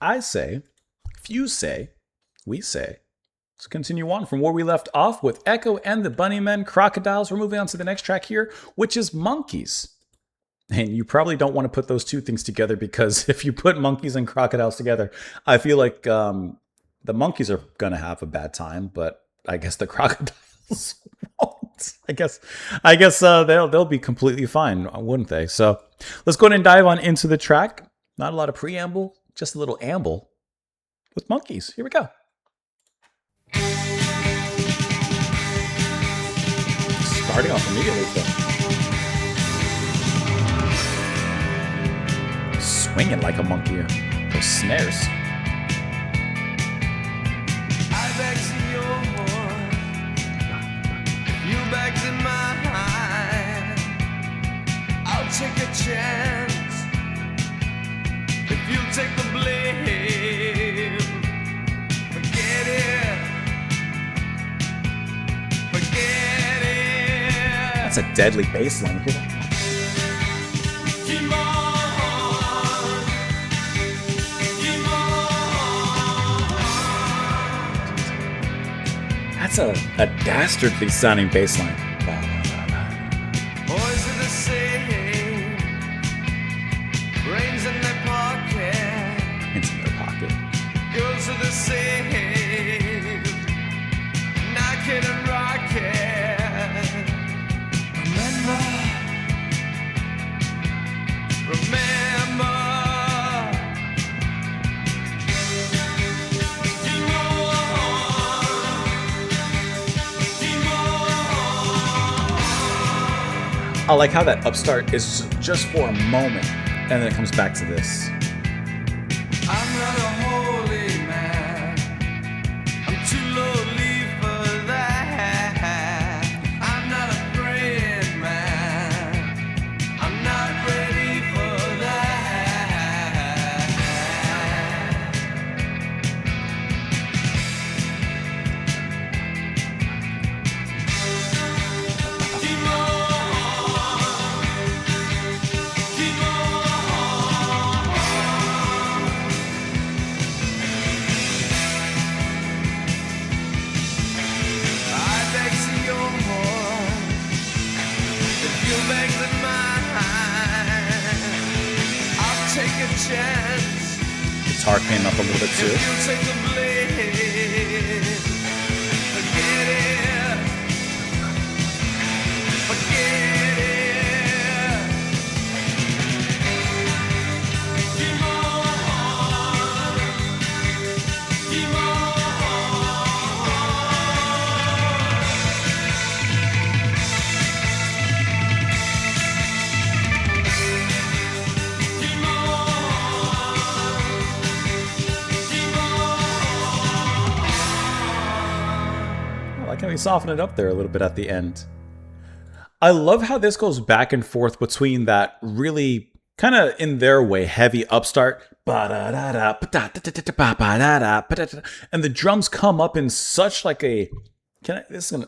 I say, if you say, we say. Let's continue on from where we left off with Echo and the Bunnymen, Crocodiles. We're moving on to the next track here, which is Monkeys. And you probably don't want to put those two things together because if you put monkeys and crocodiles together, I feel like the monkeys are going to have a bad time, but I guess the crocodiles won't. I guess they'll be completely fine, wouldn't they? So let's go ahead and dive on into the track. Not a lot of preamble, just a little amble with Monkeys. Here we go. Starting off immediately, though. Swinging like a monkey. Those snares. I bags in your horn, you bags in mine. I'll take a chance if you take the blame. Forget it. Forget it. That's a deadly bass line. Hear that? Keep on. Keep on. That's a dastardly sounding bass line. Boys are the same. Brains in their pocket. It's in their pocket. Girls are the same. Knocking and rocking. Remember. Remember. Keep on. Keep on. I like how that upstart is just for a moment, and then it comes back to this. I'm not a holy man. I'm too lowly for that. I'm not a praying man. I'm not ready for that. Keep on. Keep on. I beg to your horn, if you beg in mine, I'll take a chance. Guitar came up a little bit If too. you take the blame, forget it. Forget it. Keep on. Keep on. Keep on. I like how he softened it up there a little bit at the end. I love how this goes back and forth between that really kind of in their way heavy upstart, and the drums come up in such like a.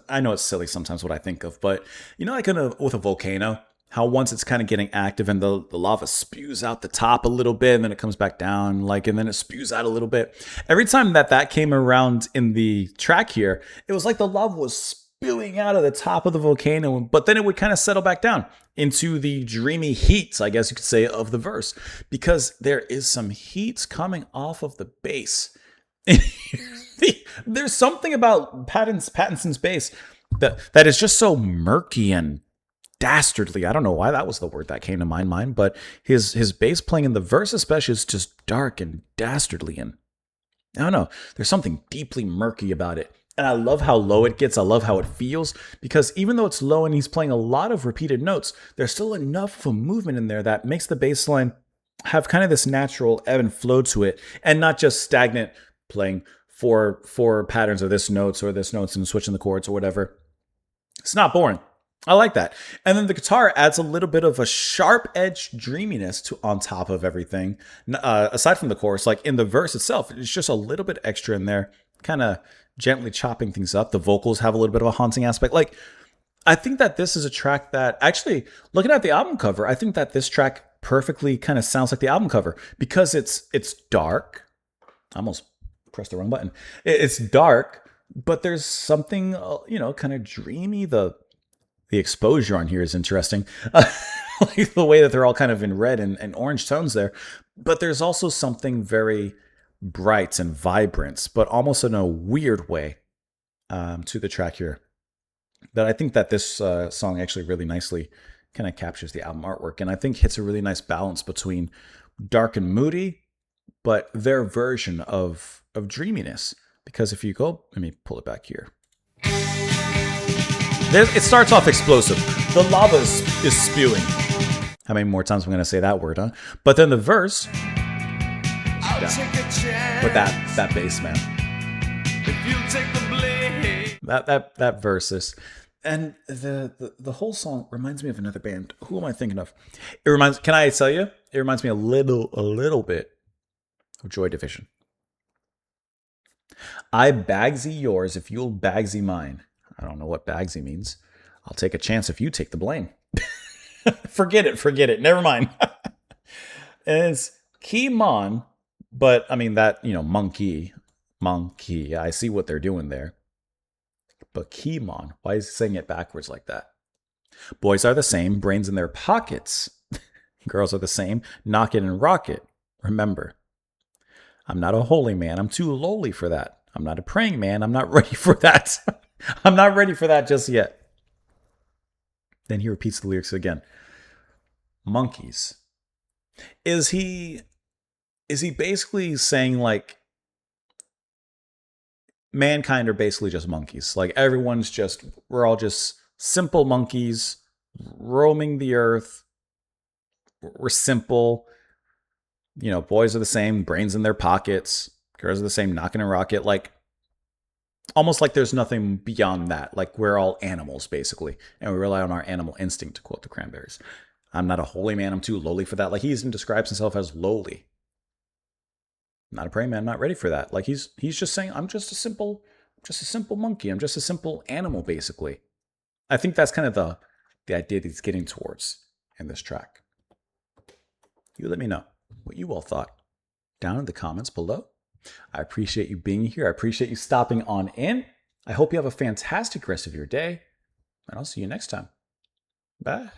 I know it's silly sometimes what I think of, but you know, like with a volcano, how once it's kind of getting active and the lava spews out the top a little bit and then it comes back down, and then it spews out a little bit. Every time that came around in the track here, it was like the lava was spewing out of the top of the volcano, but then it would kind of settle back down into the dreamy heats, I guess you could say, of the verse, because there is some heat coming off of the bass. There's something about Pattinson's bass that is just so murky and dastardly. I don't know why that was the word that came to my mind, but his bass playing in the verse especially is just dark and dastardly, and I don't know, there's something deeply murky about it. And I love how low it gets. I love how it feels, because even though it's low and he's playing a lot of repeated notes, there's still enough of a movement in there that makes the bass line have kind of this natural ebb and flow to it, and not just stagnant playing four patterns of this notes and switching the chords or whatever. It's not boring. I like that. And then the guitar adds a little bit of a sharp edge dreaminess to on top of everything. Aside from the chorus, like in the verse itself, it's just a little bit extra in there, kind of gently chopping things up. The vocals have a little bit of a haunting aspect. Like, I think that this is a track that actually, looking at the album cover, I think that this track perfectly kind of sounds like the album cover, because it's dark, I almost pressed the wrong button. It's dark, but there's something, kind of dreamy. The exposure on here is interesting. Like the way that they're all kind of in red and orange tones there. But there's also something very bright and vibrant, but almost in a weird way to the track here. That I think that this song actually really nicely kind of captures the album artwork, and I think hits a really nice balance between dark and moody, but their version of dreaminess. Because if you go, let me pull it back here. It starts off explosive. The lava is spewing. How many more times am I going to say that word, huh? But then the verse, I'll take a chance. with that bass, man. If you take the blame. That verse is, and the whole song reminds me of another band. Who am I thinking of? Can I tell you? It reminds me a little bit of Joy Division. I bagsy yours if you'll bagsy mine. I don't know what bagsy means. I'll take a chance if you take the blame. Forget it. Never mind. And it's Key-mon, but I mean that, monkey. I see what they're doing there. But Key-mon, why is he saying it backwards like that? Boys are the same, brains in their pockets. Girls are the same, knock it and rock it. Remember, I'm not a holy man. I'm too lowly for that. I'm not a praying man. I'm not ready for that. I'm not ready for that just yet. Then he repeats the lyrics again. Monkeys. Is he basically saying like mankind are basically just monkeys? Like we're all just simple monkeys roaming the earth. We're simple. Boys are the same, brains in their pockets. Girls are the same, knocking a rocket. Like, almost like there's nothing beyond that. Like, we're all animals, basically. And we rely on our animal instinct, to quote the Cranberries. I'm not a holy man. I'm too lowly for that. Like, he even describes himself as lowly. Not a praying man. I'm not ready for that. Like, he's just saying, I'm just a simple monkey. I'm just a simple animal, basically. I think that's kind of the idea that he's getting towards in this track. You let me know what you all thought down in the comments below. I appreciate you being here. I appreciate you stopping on in. I hope you have a fantastic rest of your day, and I'll see you next time. Bye.